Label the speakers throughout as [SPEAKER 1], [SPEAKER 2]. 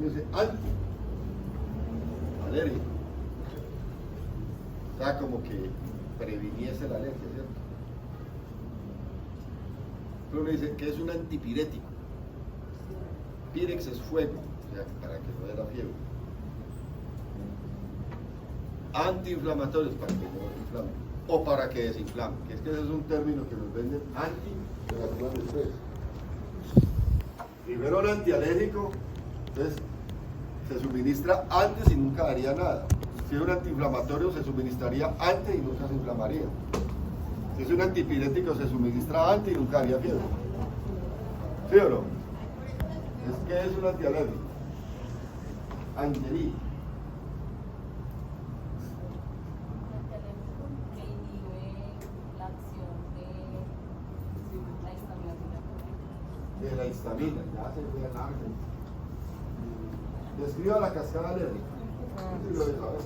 [SPEAKER 1] dice anti, alérgico. O sea, como que previniese la alergia, ¿cierto? Pero uno dice que es un antipirético. Pirex es fuego, o sea, para que no dé la fiebre. Antiinflamatorios, para que no se inflame. O para que desinflame, que es que ese es un término que nos venden anti, pero actúan después. Primero el antialérgico, entonces se suministra antes y nunca daría nada. Si es un antiinflamatorio se suministraría antes y nunca se inflamaría. Si es un antipirético se suministra antes y nunca haría fiebre. ¿Sí o no? Es que es un antialérgico. Angelí. De la histamina, ya se fue a largo. Describa la cascada alérgica. Sí, lo de saber.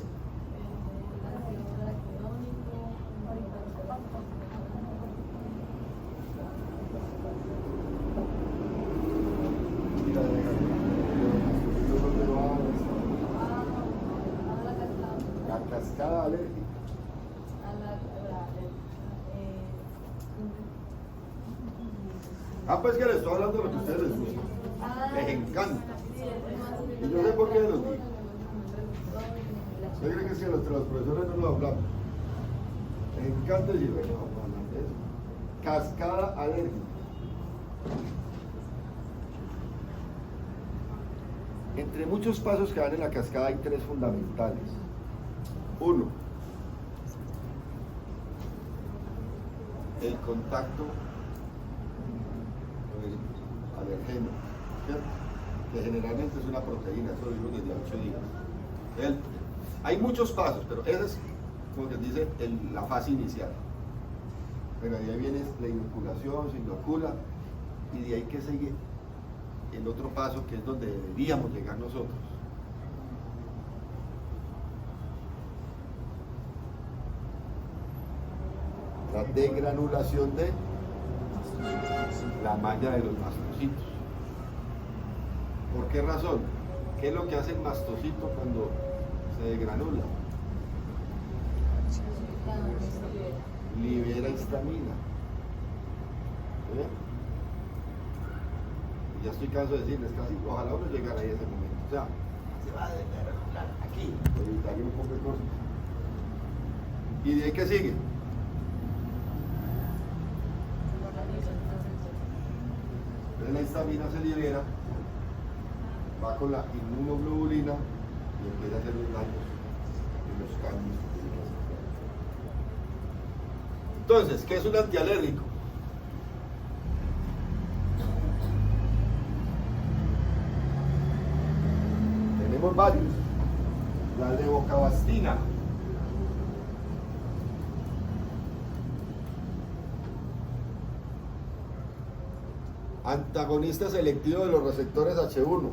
[SPEAKER 1] La cascada alérgica. Pues que les estoy hablando de lo que a ustedes les gusta. Les encanta. Y yo sé por qué los digo. Yo creo que si entre los profesores no lo hablamos. Les encanta decir, bueno, vamos a hablar de eso. Cascada alérgica. Entre muchos pasos que van en la cascada hay tres fundamentales. Uno, el contacto alergeno, ¿cierto? Que generalmente es una proteína, eso lo digo desde 8 días. Hay muchos pasos, pero ese es, como que dice, la fase inicial. Pero de ahí viene la inoculación, se inocula, y de ahí que sigue el otro paso, que es donde deberíamos llegar nosotros. La degranulación de la malla de los mastocitos. ¿Por qué razón? ¿Qué es lo que hace el mastocito cuando se degranula? Libera histamina. ¿Sí? Y ya estoy cansado de decirles casi, ojalá uno llegara ahí a ese momento. O sea, se va a degranular aquí, por evitarle un poco de cosas. ¿Y de ahí qué sigue? La histamina se libera, va con la inmunoglobulina y empieza a hacer los daños y los cambios que tiene que hacer. Entonces, ¿qué es un antialérgico? Tenemos varios. La levocabastina. Antagonista selectivo de los receptores H1, o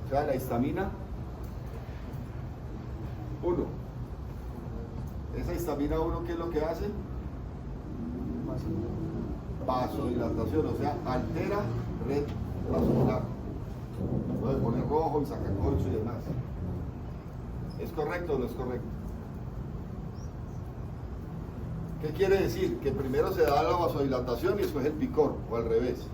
[SPEAKER 1] sea, la histamina 1. Esa histamina 1, ¿qué es lo que hace? Vasodilatación, o sea, altera red vascular. Puede poner rojo y sacacorcho y demás. ¿Es correcto o no es correcto? ¿Qué quiere decir? Que primero se da la vasodilatación y después el picor, o al revés.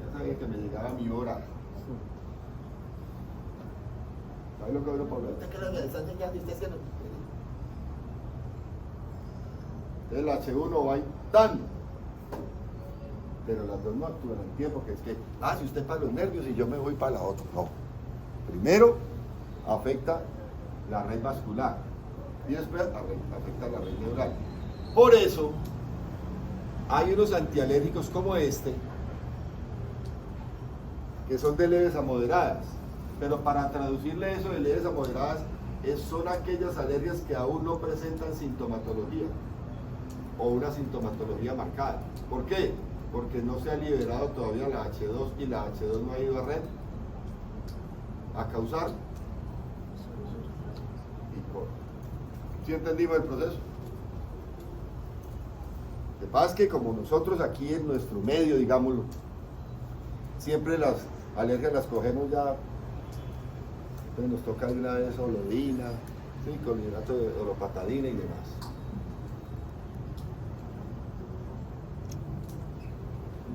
[SPEAKER 1] Ya sabía que me llegaba mi hora. ¿Sabes lo que hablo, Pablo? ¿Usted qué es lo que está enseñando? ¿Usted qué no? Entonces el H1 va ahí, ¡tan! Pero las dos no actúan al tiempo, que es que, si usted para los nervios y yo me voy para la otra. No. Primero afecta la red vascular y después afecta la red neural. Por eso hay unos antialérgicos como este, que son de leves a moderadas. Pero para traducirle eso de leves a moderadas, son aquellas alergias que aún no presentan sintomatología o una sintomatología marcada. ¿Por qué? Porque no se ha liberado todavía la H2 y la H2 no ha ido a red a causar y corre. ¿Sí entendimos el proceso? Lo que pasa es que como nosotros aquí en nuestro medio, digámoslo, siempre las alergias las cogemos ya, entonces nos toca de una vez olodina, ¿sí? Con hidrato de oropatadina y demás.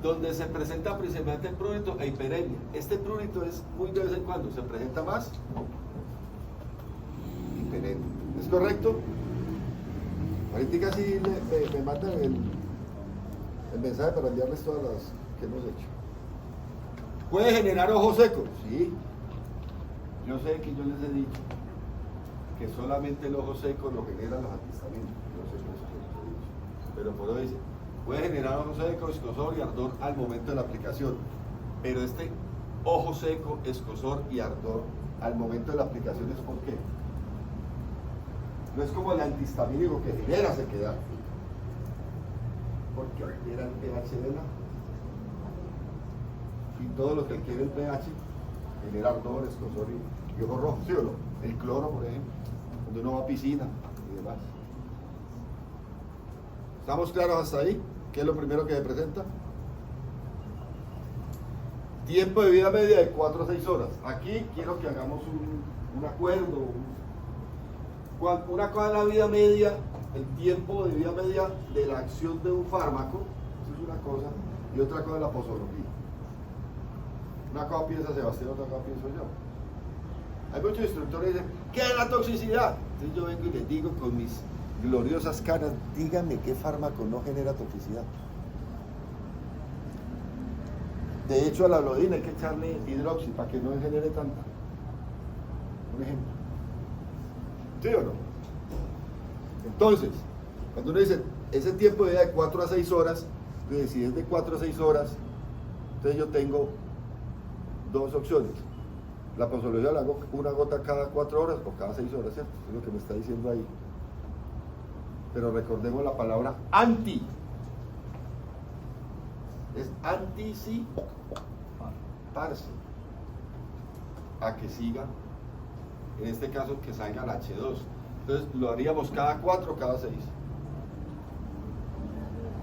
[SPEAKER 1] Donde se presenta principalmente el prurito e hiperemia. Este prurito es muy de vez en cuando, se presenta más hiperemia. ¿Es correcto? Ahorita sí me mandan el mensaje para enviarles todas las que hemos hecho. ¿Puede generar ojos secos? Sí. Yo sé que yo les he dicho que solamente el ojo seco lo generan los antihistamínicos. Yo sé que eso es lo que les he dicho. Pero por hoy dice, puede generar ojo seco, escozor y ardor al momento de la aplicación. Pero este ojo seco, escozor y ardor al momento de la aplicación es ¿por qué? No es como el antihistamínico que genera sequedad. Porque altera el pH de la. Y todo lo que adquiere el pH genera ardor, escozor y ojo rojo, ¿sí o no? El cloro, por ejemplo, cuando uno va a piscina y demás. ¿Estamos claros hasta ahí? ¿Qué es lo primero que se presenta? Tiempo de vida media de 4 a 6 horas. Aquí quiero que hagamos un acuerdo. Una cosa es la vida media, el tiempo de vida media de la acción de un fármaco, eso es una cosa, y otra cosa es la posología. Una cosa piensa Sebastián, otra cosa pienso yo. Hay muchos instructores que dicen, ¿qué es la toxicidad? Entonces yo vengo y les digo con mis gloriosas caras, díganme qué fármaco no genera toxicidad. De hecho, a la alodina hay que echarle hidroxi para que no genere tanta. Un ejemplo. ¿Sí o no? Entonces, cuando uno dice, ese tiempo de vida de 4 a 6 horas, entonces si es de 4 a 6 horas, entonces yo tengo dos opciones. La posología la hago una gota cada 4 horas o cada 6 horas, ¿cierto? Es lo que me está diciendo ahí. Pero recordemos la palabra anti. Es anticiparse a que siga, en este caso que salga el H2. Entonces lo haríamos cada 4 o cada 6.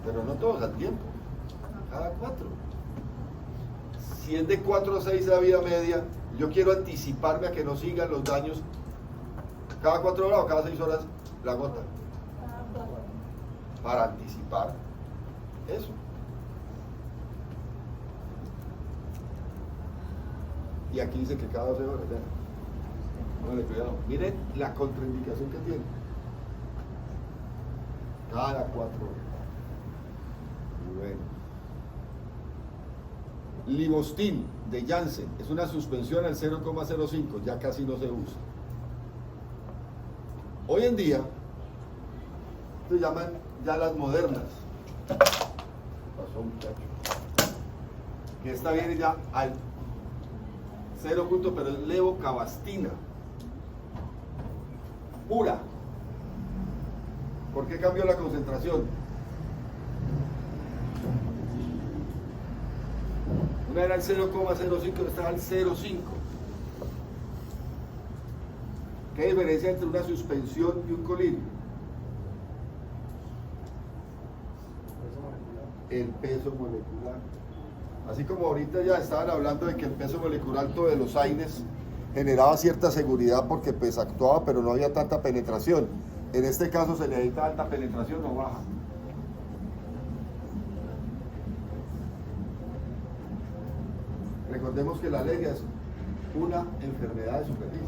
[SPEAKER 1] Pero no todos al tiempo, cada 4. Si es de 4 a 6 la vida media, yo quiero anticiparme a que no sigan los daños. Cada 4 horas o cada 6 horas la gota. Para anticipar eso. Y aquí dice que cada 12 horas, ya. Póngale cuidado. Miren la contraindicación que tiene. Cada 4 horas. Bueno. Livostin de Janssen es una suspensión al 0,05, ya casi no se usa. Hoy en día se llaman ya las modernas. Pasó un muchacho. Que esta viene ya al 0 punto, pero es levocabastina pura. ¿Por qué cambió la concentración? Una era el 0,05, esta era el 0,5. ¿Qué diferencia entre una suspensión y un colirio? El peso molecular. Así como ahorita ya estaban hablando de que el peso molecular alto de los AINES generaba cierta seguridad porque pues actuaba pero no había tanta penetración. En este caso se necesita alta penetración o baja. Recordemos que la alergia es una enfermedad de superficie.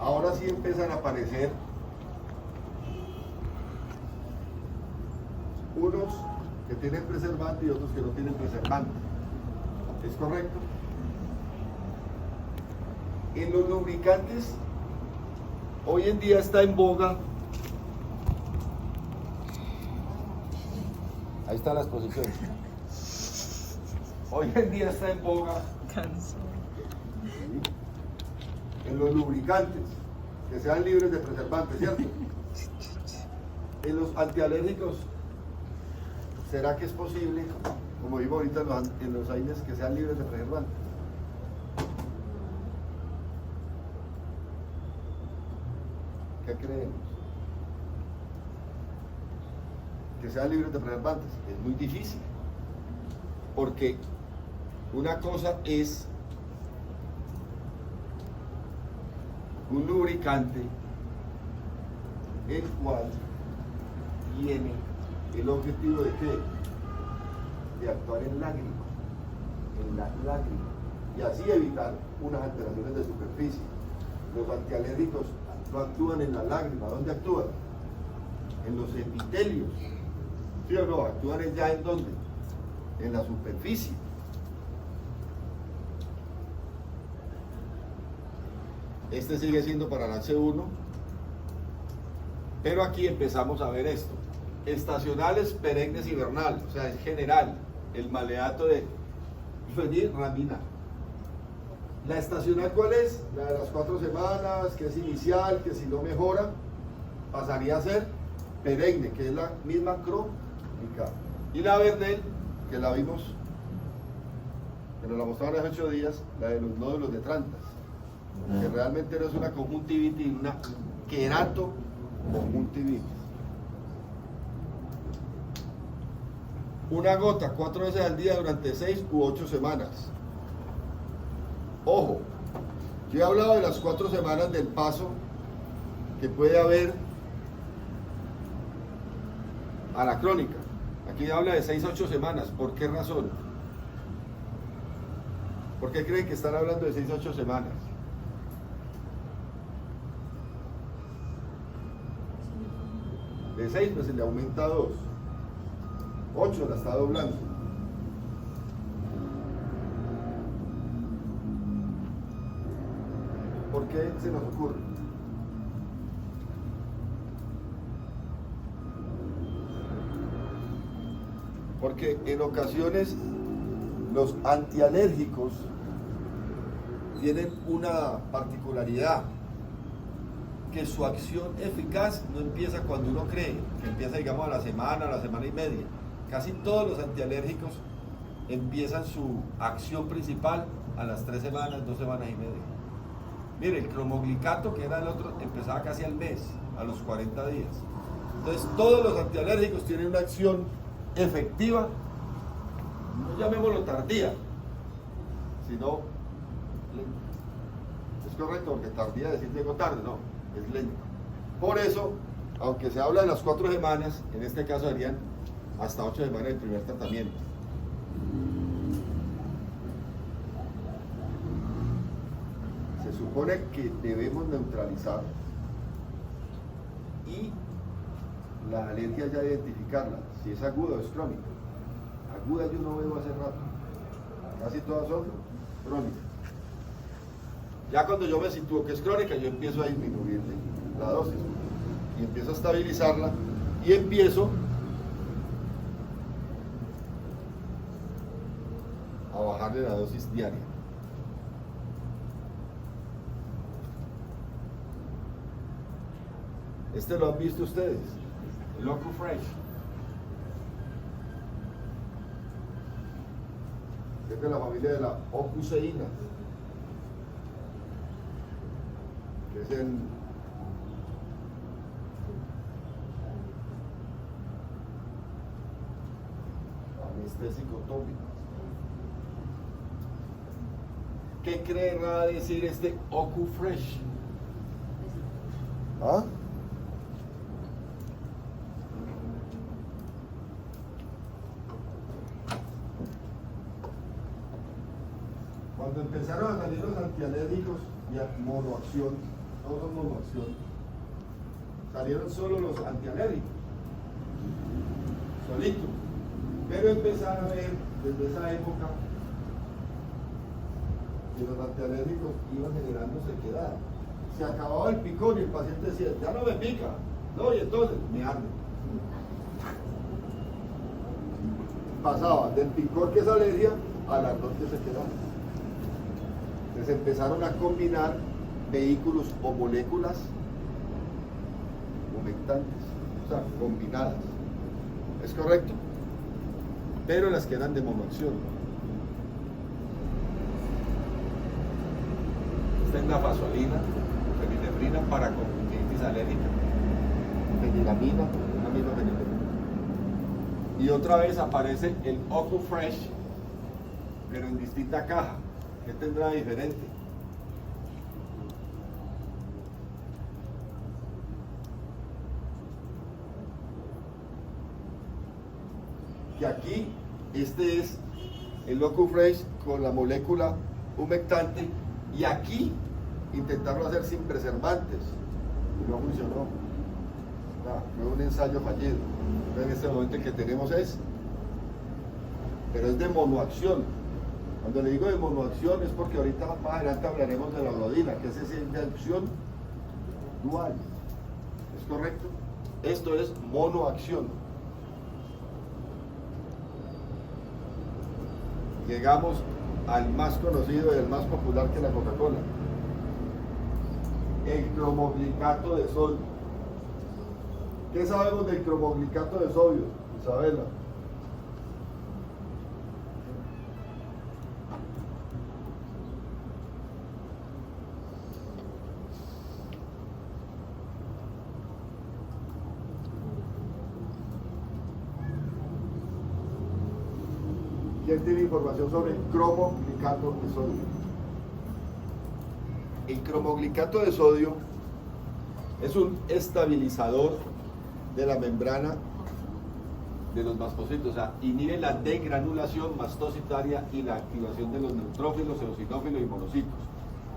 [SPEAKER 1] Ahora sí empiezan a aparecer unos que tienen preservante y otros que no tienen preservante. ¿Es correcto? En los lubricantes, hoy en día está en boga. Ahí están las posiciones. Hoy en día está en boga. en los lubricantes, que sean libres de preservantes, ¿cierto? En los antialérgicos, ¿será que es posible, como vimos ahorita en los AINES, que sean libres de preservantes? ¿Qué creemos? Que sean libres de preservantes. Es muy difícil. Porque una cosa es un lubricante el cual tiene el objetivo de ¿qué? De actuar en las lágrimas, y así evitar unas alteraciones de superficie. Los antialérgicos no actúan en la lágrima. ¿Dónde actúan? En los epitelios. ¿Sí o no? Actúan ya en ¿dónde? En la superficie. Este sigue siendo para el H1, pero aquí empezamos a ver esto. Estacionales, perennes y vernal, o sea, es general, el maleato de fenilramina. ¿La estacional cuál es? La de las 4 semanas, que es inicial, que si no mejora, pasaría a ser perenne, que es la misma crónica. Y la vernel, que la vimos, que nos la mostraron hace 8 días, la de los nódulos de Trantas, que realmente no es una conjuntivitis, una queratoconjuntivitis. Una gota 4 veces al día durante 6 u 8 semanas. Ojo, yo he hablado de las 4 semanas del paso que puede haber a la crónica. Aquí habla de 6 a 8 semanas. ¿Por qué razón? ¿Por qué creen que están hablando de 6 a 8 semanas? De 6 pues se le aumenta 2. 8 la está doblando. ¿Por qué se nos ocurre? Porque en ocasiones los antialérgicos tienen una particularidad, que su acción eficaz no empieza cuando uno cree, que empieza digamos a la semana y media. Casi todos los antialérgicos empiezan su acción principal a las 3 semanas, 2 semanas y media. Mire, el cromoglicato, que era el otro, empezaba casi al mes, a los 40 días. Entonces todos los antialérgicos tienen una acción efectiva, no llamémoslo tardía, sino lenta. Es correcto, porque tardía decir llego tarde, no, es lenta. Por eso, aunque se habla de las 4 semanas, en este caso serían hasta 8 semanas del primer tratamiento. Se supone que debemos neutralizar y la alergia ya identificarla, si es aguda o es crónica. Aguda yo no veo hace rato, casi todas son crónicas. Ya cuando yo me sitúo que es crónica, yo empiezo a disminuir la dosis y empiezo a estabilizarla y empiezo a bajarle la dosis diaria. Este lo han visto ustedes, el OcuFresh. Es de la familia de la ocuceína, que es el anestésico tópico. ¿Qué creerá decir este OcuFresh? ¿Ah? Cuando empezaron a salir los antialérgicos y a monoacción, todos son monoacción, salieron solo los antialérgicos, solitos, pero empezaron a ver desde esa época que los antialérgicos iban generando sequedad. Se acababa el picor y el paciente decía, ya no me pica, no, y entonces me arde. Pasaba del picor, que es alergia, al ardor, que se quedaba. Entonces empezaron a combinar vehículos o moléculas humectantes, o sea, combinadas. ¿Es correcto? Pero las que eran de monoacción. Esta es la fasolina, fenilefrina para conjuntivitis alérgica, fenilamina, aminofenilefrina. Y otra vez aparece el OcuFresh, pero en distinta caja. ¿Qué tendrá diferente? Que aquí, este es el OcuFresh con la molécula humectante, y aquí intentaron hacer sin preservantes y no funcionó. Fue un ensayo fallido. En este momento el que tenemos pero es de monoacción. Cuando le digo de monoacción es porque ahorita más adelante hablaremos de la rodina, que es esa de acción dual. ¿Es correcto? Esto es monoacción. Llegamos al más conocido y el más popular, que la Coca-Cola. El cromoglicato de sodio. ¿Qué sabemos del cromoglicato de sodio, Isabela? ¿Quién tiene información sobre el cromoglicato de sodio? El cromoglicato de sodio es un estabilizador de la membrana de los mastocitos, o sea, inhibe la degranulación mastocitaria y la activación de los neutrófilos, eosinófilos y monocitos.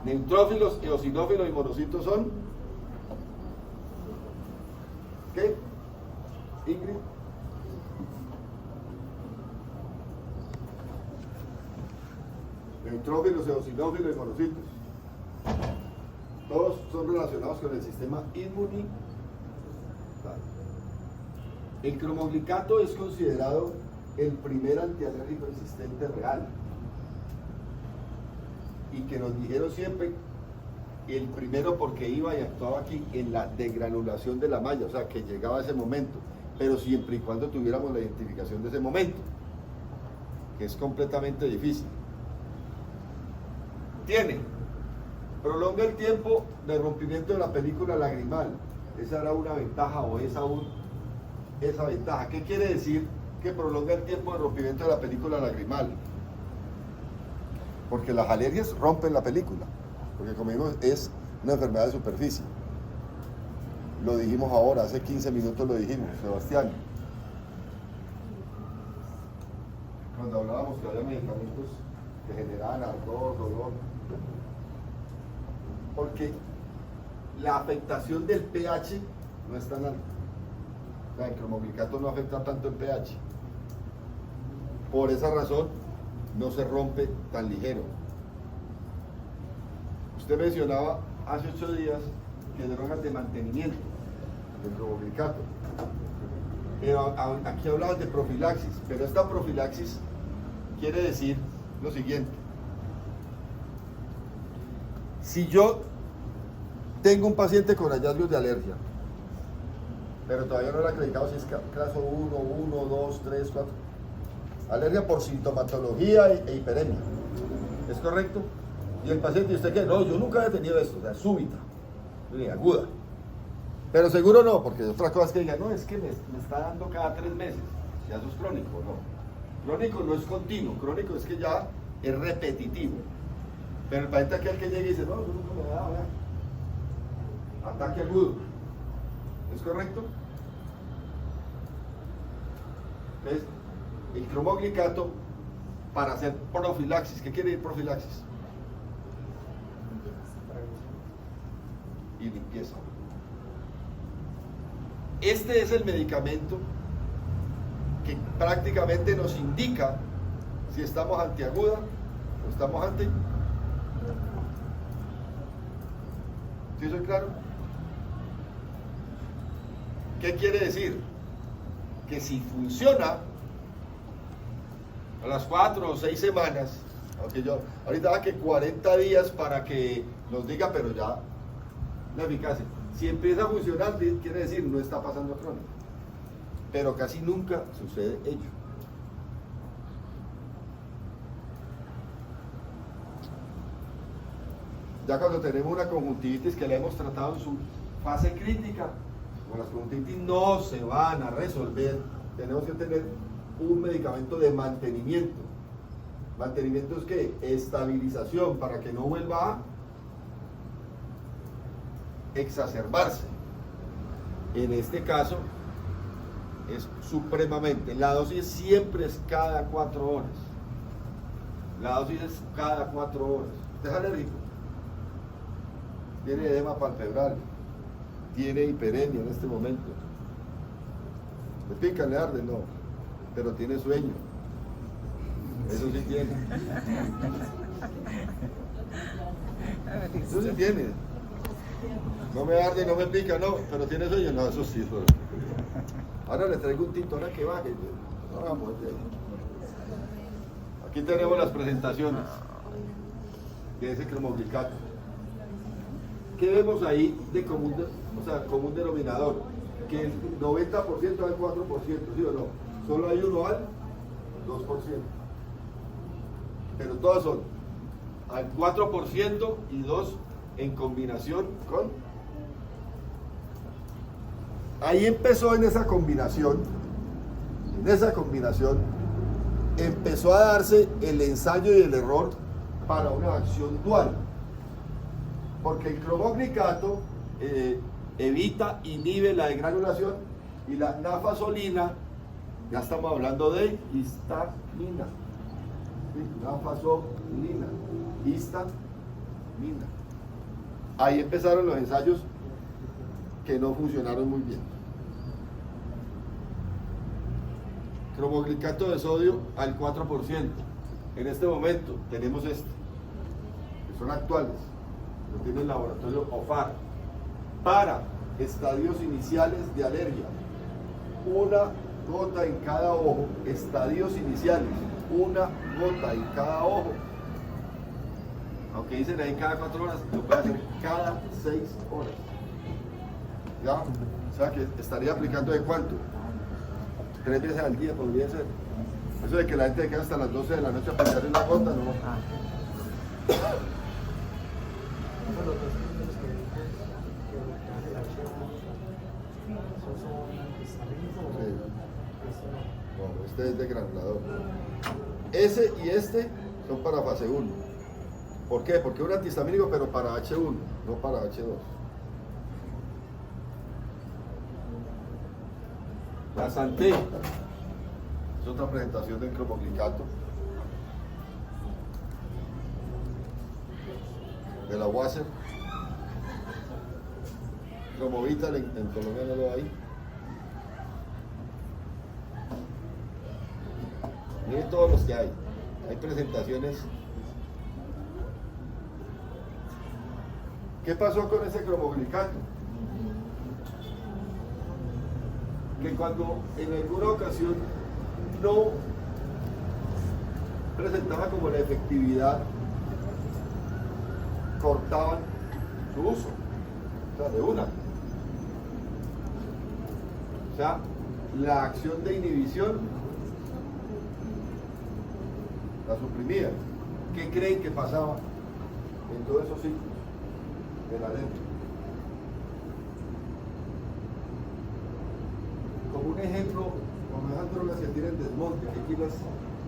[SPEAKER 1] Neutrófilos, eosinófilos y monocitos son ¿qué? Ingrid. Neutrófilos, eosinófilos y monocitos. Todos son relacionados con el sistema inmunitario. El cromoglicato es considerado el primer antialérgico existente real, y que nos dijeron siempre el primero porque iba y actuaba aquí en la degranulación de la malla, o sea que llegaba a ese momento, pero siempre y cuando tuviéramos la identificación de ese momento, que es completamente difícil. Prolonga el tiempo de rompimiento de la película lagrimal. Esa era una ventaja, o es aún esa ventaja. ¿Qué quiere decir que prolonga el tiempo de rompimiento de la película lagrimal? Porque las alergias rompen la película, porque como vimos es una enfermedad de superficie. Lo dijimos ahora, hace 15 minutos lo dijimos, Sebastián. Cuando hablábamos que había medicamentos que generaban ardor, dolor. Porque la afectación del pH no es tan alta. O sea, el cromoglicato no afecta tanto el pH. Por esa razón no se rompe tan ligero. Usted mencionaba hace 8 días que drogas de mantenimiento del cromoglicato. Pero aquí hablabas de profilaxis, pero esta profilaxis quiere decir lo siguiente. Si yo tengo un paciente con hallazgos de alergia, pero todavía no lo he acreditado si es caso 1, 2, 3, 4, alergia por sintomatología e hiperemia, ¿es correcto? Y el paciente, ¿y usted qué? No, yo nunca he tenido esto, o sea, súbita, aguda. Pero seguro no, porque otra cosa es que diga, no, es que me está dando cada 3 meses, ya eso es crónico, no. Crónico no es continuo, crónico es que ya es repetitivo. Pero el paciente aquel que llega y dice, no, yo nunca me he dado, ataque agudo, ¿es correcto? Entonces, el cromoglicato para hacer profilaxis, ¿qué quiere decir profilaxis? Y limpieza. Este es el medicamento que prácticamente nos indica si estamos antiaguda o estamos anti. ¿Sí soy claro? ¿Qué quiere decir? Que si funciona a las 4 o 6 semanas, aunque yo ahorita da que 40 días para que nos diga, pero ya la eficacia. Si empieza a funcionar, quiere decir no está pasando crónico. Pero casi nunca sucede ello. Ya cuando tenemos una conjuntivitis que la hemos tratado en su fase crítica, como las conjuntivitis no se van a resolver, tenemos que tener un medicamento de mantenimiento. ¿Mantenimiento es qué? Estabilización para que no vuelva a exacerbarse. En este caso es supremamente, la dosis siempre es cada 4 horas. La dosis es cada 4 horas. ¿Usted es alérgico? Tiene edema palpebral, tiene hiperemia en este momento. ¿Le pica, le arde? No, pero tiene sueño. Eso sí tiene. Eso sí tiene. No me arde, no me pica, no, pero tiene sueño. No, eso sí. Ahora le traigo un tinto, ahora que baje. Vamos, aquí tenemos las presentaciones de ese cromoglicato. ¿Qué vemos ahí de común, común denominador? Que el 90% al 4%, ¿sí o no? Solo hay uno al 2%. Pero todas son al 4% y 2 en combinación con... Ahí empezó en esa combinación, empezó a darse el ensayo y el error para una acción dual. Porque el cromoglicato evita, inhibe la degranulación y la nafasolina, ya estamos hablando de histamina. Nafasolina, histamina. Ahí empezaron los ensayos que no funcionaron muy bien. Cromoglicato de sodio al 4%. En este momento tenemos que son actuales. Lo tiene el laboratorio OFAR, para estadios iniciales de alergia. Una gota en cada ojo, estadios iniciales, una gota en cada ojo. Aunque dicen ahí cada 4 horas, lo puede hacer cada 6 horas. ¿Ya? O sea que estaría aplicando ¿de cuánto? 3 veces al día podría ser. Eso de que la gente queda hasta las 12 de la noche a aplicar una gota, no. Bueno, este es de granulador. Ese y este son para fase 1. ¿Por qué? Porque es un antihistamínico, pero para H1, no para H2. La Santé es otra presentación del cromoglicato. De la Wasser. Cromovital en Colombia no lo hay. Miren todos los que hay. Hay presentaciones. ¿Qué pasó con ese cromoglicato? Que cuando en alguna ocasión no presentaba como la efectividad, cortaban su uso, o sea, de una. O sea, la acción de inhibición la suprimían. ¿Qué creen que pasaba en todos esos ciclos de la alergia? Como un ejemplo, cuando esas drogas que tienen desmonte, hay que irlas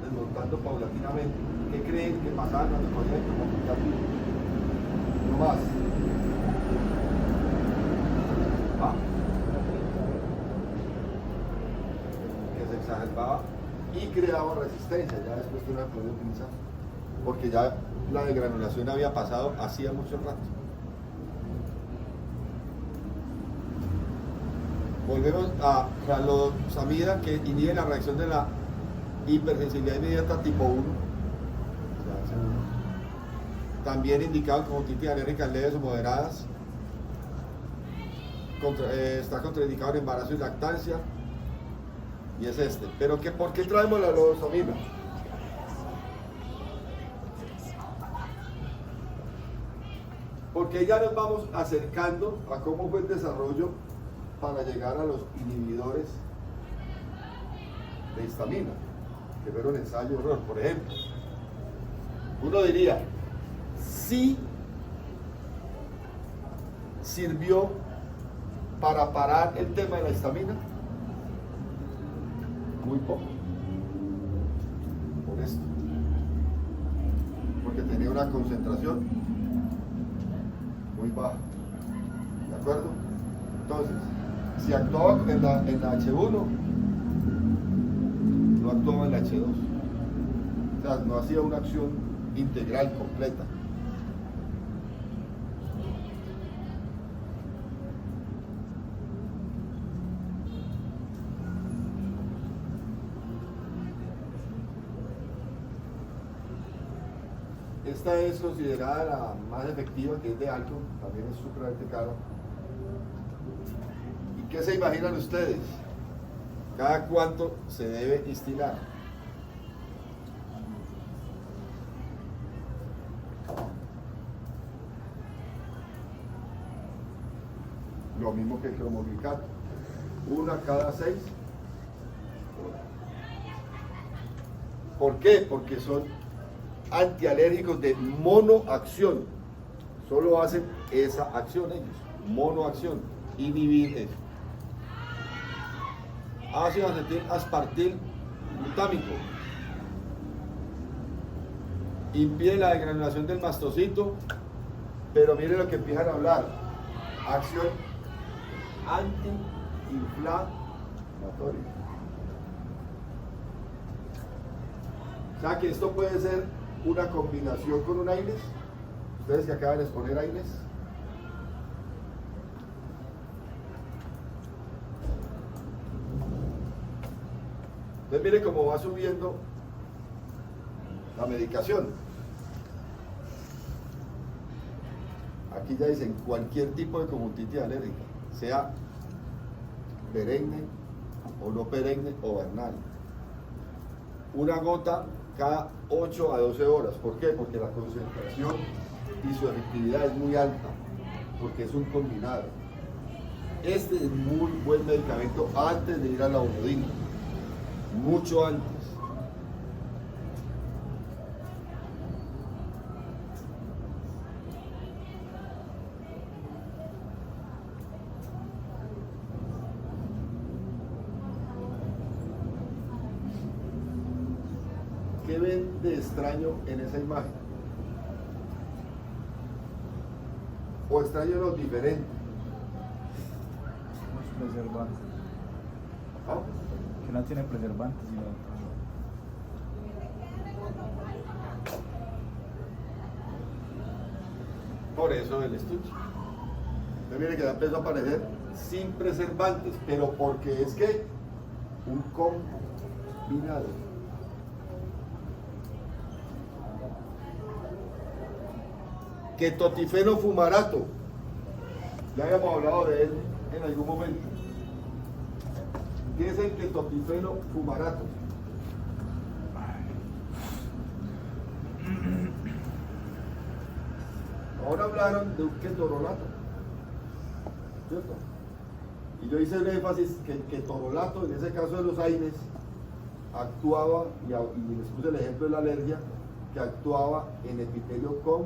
[SPEAKER 1] desmontando paulatinamente. ¿Qué creen que pasaba cuando cogían el cromoglicato? No más. Que se exacerbaba y creaba resistencia, ya después que no la podía utilizar. Porque ya la degranulación había pasado hacía mucho rato. Volvemos a ralosamida, que inhibe la reacción de la hipersensibilidad inmediata tipo 1. También indicado como conjuntivitis alérgicas leves o moderadas. Está contraindicado en embarazo y lactancia. Y es este. Pero ¿por qué traemos la losamida? Porque ya nos vamos acercando a cómo fue el desarrollo para llegar a los inhibidores de histamina, que fueron ensayo-error, por ejemplo. Uno diría, sí sirvió para parar el tema de la histamina, muy poco, por esto, porque tenía una concentración muy baja, ¿de acuerdo? Entonces, si actuaba en la H1, no actuaba en la H2, o sea, no hacía una acción integral, completa. Esta es considerada la más efectiva, que es de alto, también es supremamente cara. ¿Y qué se imaginan ustedes? ¿Cada cuánto se debe instilar? Lo mismo que el cromoglicato, una cada 6 horas. ¿Por qué? Porque son antialérgicos de monoacción, solo hacen esa acción ellos, monoacción, inhibir eso. Ácido acetil aspartil glutámico, impide la degranulación del mastocito, pero miren lo que empiezan a hablar, acción antiinflamatoria. O sea que esto puede ser una combinación con un AINES. Ustedes que acaban de exponer AINES. Entonces mire cómo va subiendo la medicación. Aquí ya dicen cualquier tipo de conjuntivitis alérgica, sea perenne o no perenne o vernal. Una gota cada 8 a 12 horas. ¿Por qué? Porque la concentración y su efectividad es muy alta, porque es un combinado. Este es muy buen medicamento antes de ir a la onodina, mucho antes. ¿Qué ven de extraño en esa imagen? ¿O extraño no diferente?
[SPEAKER 2] Los preservantes.
[SPEAKER 1] ¿Ah?
[SPEAKER 2] Que no tiene preservantes, sino...
[SPEAKER 1] Por eso el estuche. Entonces mire que ya empezó a aparecer sin preservantes, pero porque es que un combinado. Ketotifeno fumarato, ya habíamos hablado de él en algún momento. ¿Qué es el ketotifeno fumarato? Ahora hablaron de un ketorolato, ¿cierto? Y yo hice el énfasis que el ketorolato, en ese caso de los AINES, actuaba, y les puse el ejemplo de la alergia, que actuaba en epitelio con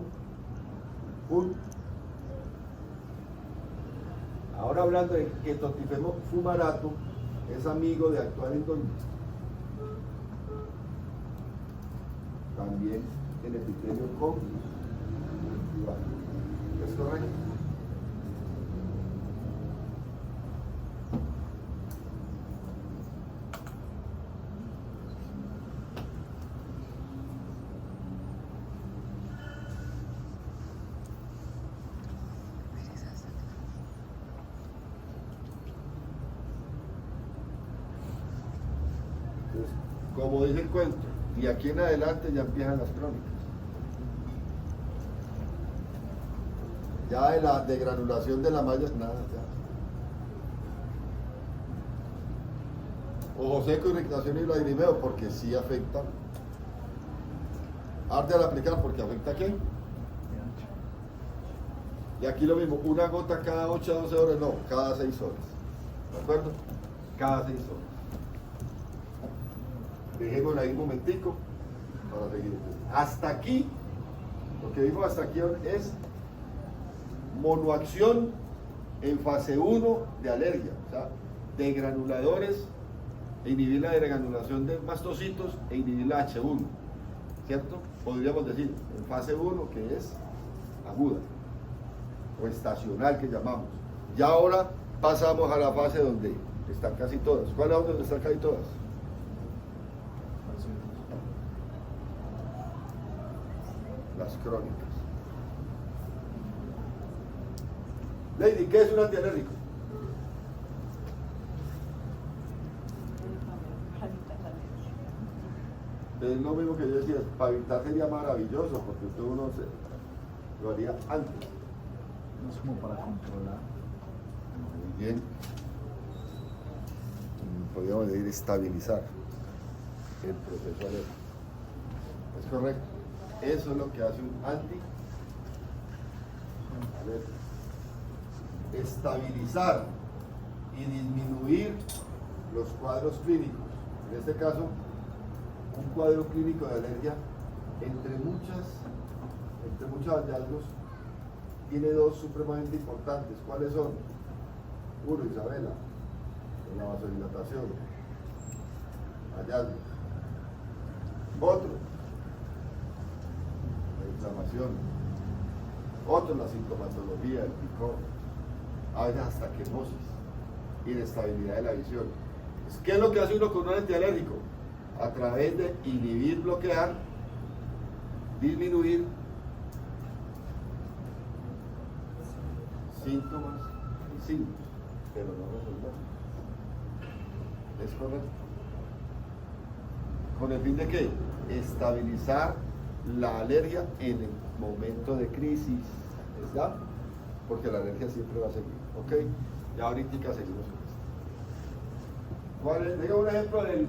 [SPEAKER 1] ahora hablando de ketotifeno fumarato, es amigo de actuar en donde también en epitelio conjuntival. ¿Es correcto? Como dice el cuento, y aquí en adelante ya empiezan las crónicas. Ya de la degranulación de la malla, nada, ya. Ojo seco, irritación y lagrimeo, porque sí afecta. Arde al aplicar, porque afecta a quién. Y aquí lo mismo, una gota cada 8 a 12 horas, no, cada 6 horas. ¿De acuerdo? Cada 6 horas. Dejémosla ahí un momentico para seguir. Hasta aquí, lo que vimos hasta aquí es monoacción en fase 1 de alergia, o sea, de granuladores, e inhibir la degranulación de mastocitos e inhibir la H1, ¿cierto? Podríamos decir, en fase 1, que es aguda o estacional, que llamamos. Y ahora pasamos a la fase donde están casi todas. ¿Cuál es donde están casi todas? Las crónicas. Lady, ¿qué es un antialérgico? Es lo mismo que yo decía, para evitar sería maravilloso, porque usted uno lo haría antes.
[SPEAKER 2] No es como para controlar.
[SPEAKER 1] Muy bien. Podríamos decir estabilizar el proceso alérgico. ¿Es correcto? Eso es lo que hace un antialérgico. Estabilizar y disminuir los cuadros clínicos. En este caso, un cuadro clínico de alergia, entre muchos hallazgos, tiene dos supremamente importantes. ¿Cuáles son? Uno, Isabela, la vasodilatación, hallazgo. Otro, la inflamación. Otro, la sintomatología, el picor. A veces hasta quemosis, inestabilidad de la visión. ¿Qué es lo que hace uno con un antialérgico? A través de inhibir, bloquear, disminuir síntomas y signos, pero no resolver. ¿Es correcto? ¿Con el fin de qué? Estabilizar la alergia en el momento de crisis, ¿está? Porque la alergia siempre va a seguir, ¿ok? Ya ahorita seguimos con esto. ¿Cuál es? Diga un ejemplo del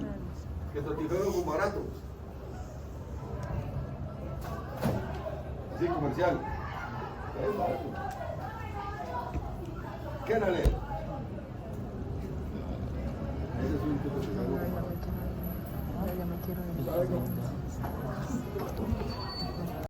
[SPEAKER 1] ketotiferol fumarato. Sí, comercial. ¿Qué no lee? Ese es un ketotiferol fumarato.
[SPEAKER 3] Ya me quiero ir.
[SPEAKER 1] ¿Sabe cómo?